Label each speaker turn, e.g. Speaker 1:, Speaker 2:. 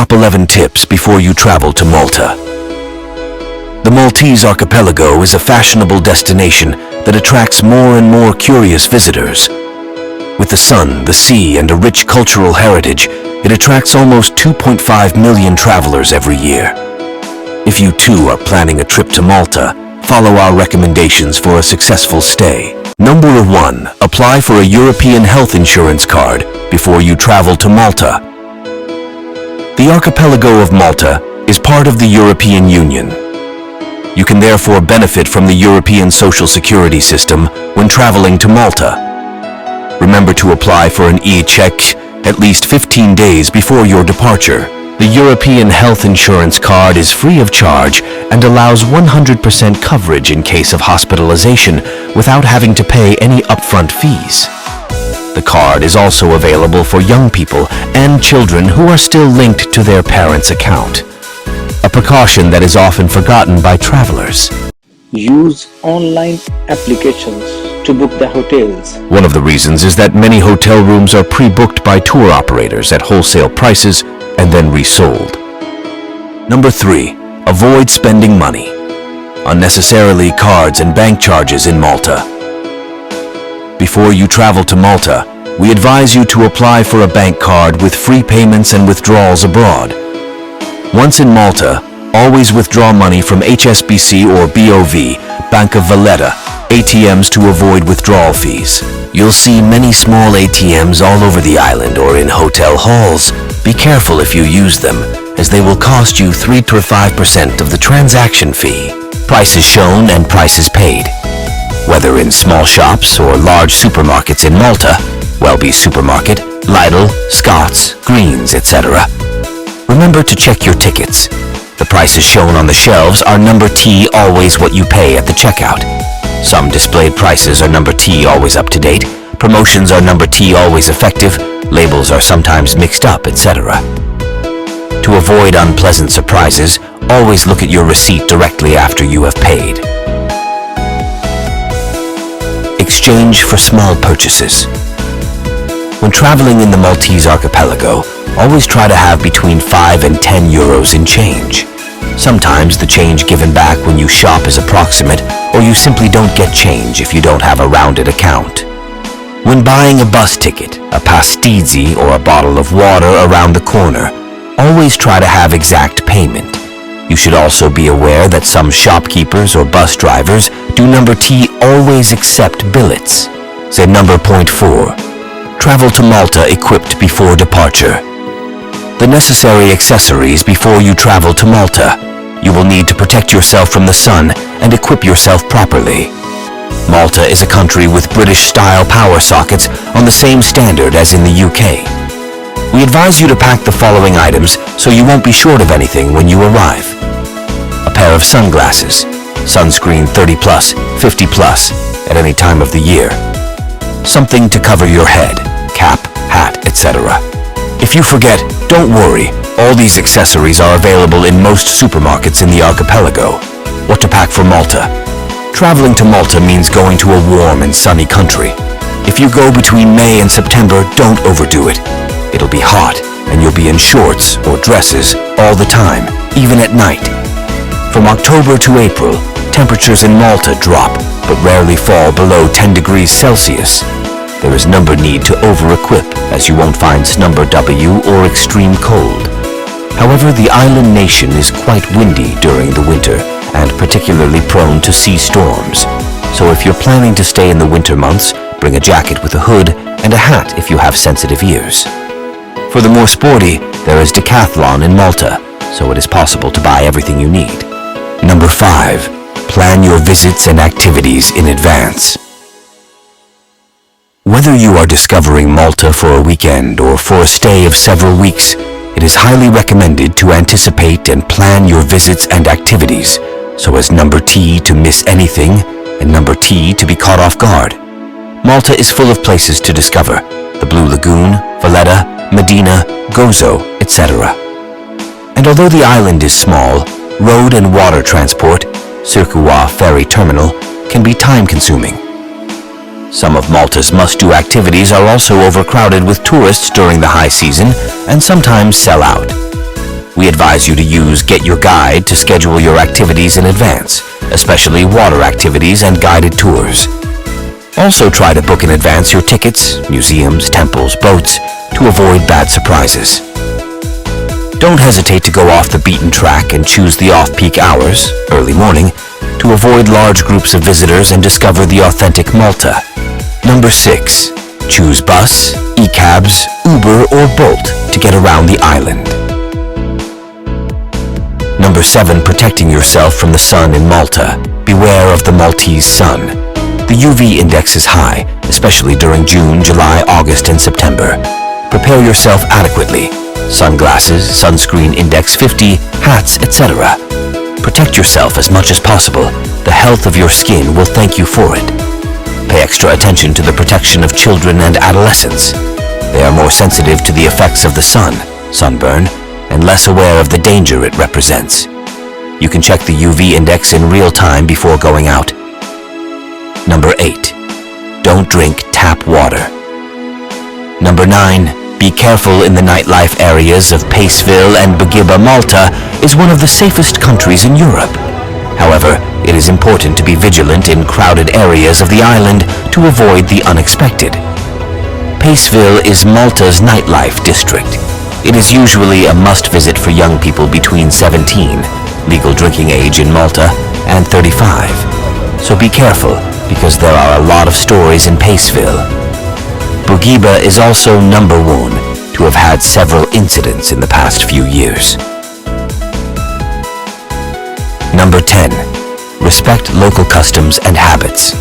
Speaker 1: top 11 tips before you travel to Malta. The Maltese archipelago is a fashionable destination that attracts more and more curious visitors. With the sun, the sea, and a rich cultural heritage, it attracts almost 2.5 million travelers every year. If you too are planning a trip to Malta, follow our recommendations for a successful stay. Number 1. Apply for a European health insurance card before you travel to Malta. The archipelago of Malta is part of the European Union. You can therefore benefit from the European social security system when traveling to Malta. Remember to apply for an e-check at least 15 days before your departure. The European health insurance card is free of charge and allows 100% coverage in case of hospitalization without having to pay any upfront fees. The card is also available for young people and children who are still linked to their parents' account, a precaution that is often forgotten by travelers.
Speaker 2: Use online applications to book the hotels.
Speaker 1: One of the reasons is that many hotel rooms are pre-booked by tour operators at wholesale prices and then resold. Number 3. Avoid spending money. Unnecessarily cards and bank charges in Malta. Before you travel to Malta, we advise you to apply for a bank card with free payments and withdrawals abroad. Once in Malta, always withdraw money from HSBC or BOV, Bank of Valletta, ATMs to avoid withdrawal fees. You'll see many small ATMs all over the island or in hotel halls. Be careful if you use them, as they will cost you 3 to 5% of the transaction fee. Prices shown and prices paid. Whether in small shops or large supermarkets in Malta, Welby's Supermarket, Lidl, Scott's, Greens, etc. Remember to check your tickets. The prices shown on the shelves are number T, always what you pay at the checkout. Some displayed prices are number T, always up to date. Promotions are number T, always effective. Labels are sometimes mixed up, etc. To avoid unpleasant surprises, always look at your receipt directly after you have paid. Exchange for small purchases. When traveling in the Maltese archipelago, always try to have between 5 and 10 euros in change. Sometimes the change given back when you shop is approximate, or you simply don't get change if you don't have a rounded account. When buying a bus ticket, a pastizzi or a bottle of water around the corner, always try to have exact payment. You should also be aware that some shopkeepers or bus drivers do number T, always accept billets. Say number 4. Travel to Malta equipped before departure. The necessary accessories before you travel to Malta. You will need to protect yourself from the sun and equip yourself properly. Malta is a country with British-style power sockets on the same standard as in the UK. We advise you to pack the following items so you won't be short of anything when you arrive. A pair of sunglasses, sunscreen 30+, 50+ at any time of the year. Something to cover your head, cap, hat, etc. If you forget, don't worry. All these accessories are available in most supermarkets in the archipelago. What to pack for Malta? Traveling to Malta means going to a warm and sunny country. If you go between May and September, don't overdo it. It'll be hot, and you'll be in shorts or dresses all the time, even at night. From October to April, temperatures in Malta drop, but rarely fall below 10 degrees Celsius. There is number need to over-equip, as you won't find number W or extreme cold. However, the island nation is quite windy during the winter and particularly prone to sea storms. So if you're planning to stay in the winter months, bring a jacket with a hood and a hat if you have sensitive ears. For the more sporty, there is Decathlon in Malta, so it is possible to buy everything you need. Number 5. Plan your visits and activities in advance. Whether you are discovering Malta for a weekend or for a stay of several weeks, it is highly recommended to anticipate and plan your visits and activities so as number T to miss anything and number T to be caught off guard. Malta is full of places to discover: the Blue Lagoon, Valletta, Medina, Gozo, etc. And although the island is small, road and water transport, Sirkuwa ferry terminal, can be time-consuming. Some of Malta's must-do activities are also overcrowded with tourists during the high season and sometimes sell out. We advise you to use Get Your Guide to schedule your activities in advance, especially water activities and guided tours. Also try to book in advance your tickets, museums, temples, boats, to avoid bad surprises. Don't hesitate to go off the beaten track and choose the off-peak hours, early morning, to avoid large groups of visitors and discover the authentic Malta. Number 6. Choose bus, e-cabs, Uber or Bolt to get around the island. Number 7. Protecting yourself from the sun in Malta. Beware of the Maltese sun. The UV index is high, especially during June, July, August, and September. Prepare yourself adequately. Sunglasses, sunscreen index 50, hats, etc. Protect yourself as much as possible. The health of your skin will thank you for it. Pay extra attention to the protection of children and adolescents. They are more sensitive to the effects of the sun, sunburn, and less aware of the danger it represents. You can check the UV index in real time before going out. Number 8. Don't drink tap water. Number 9. Be careful in the nightlife areas of Paceville and Bogiba. Malta is one of the safest countries in Europe. However, it is important to be vigilant in crowded areas of the island to avoid the unexpected. Paceville is Malta's nightlife district. It is usually a must-visit for young people between 17, legal drinking age in Malta, and 35. So be careful, because there are a lot of stories in Paceville. Bogiba is also number 1 to have had several incidents in the past few years. Number 10. Respect local customs and habits.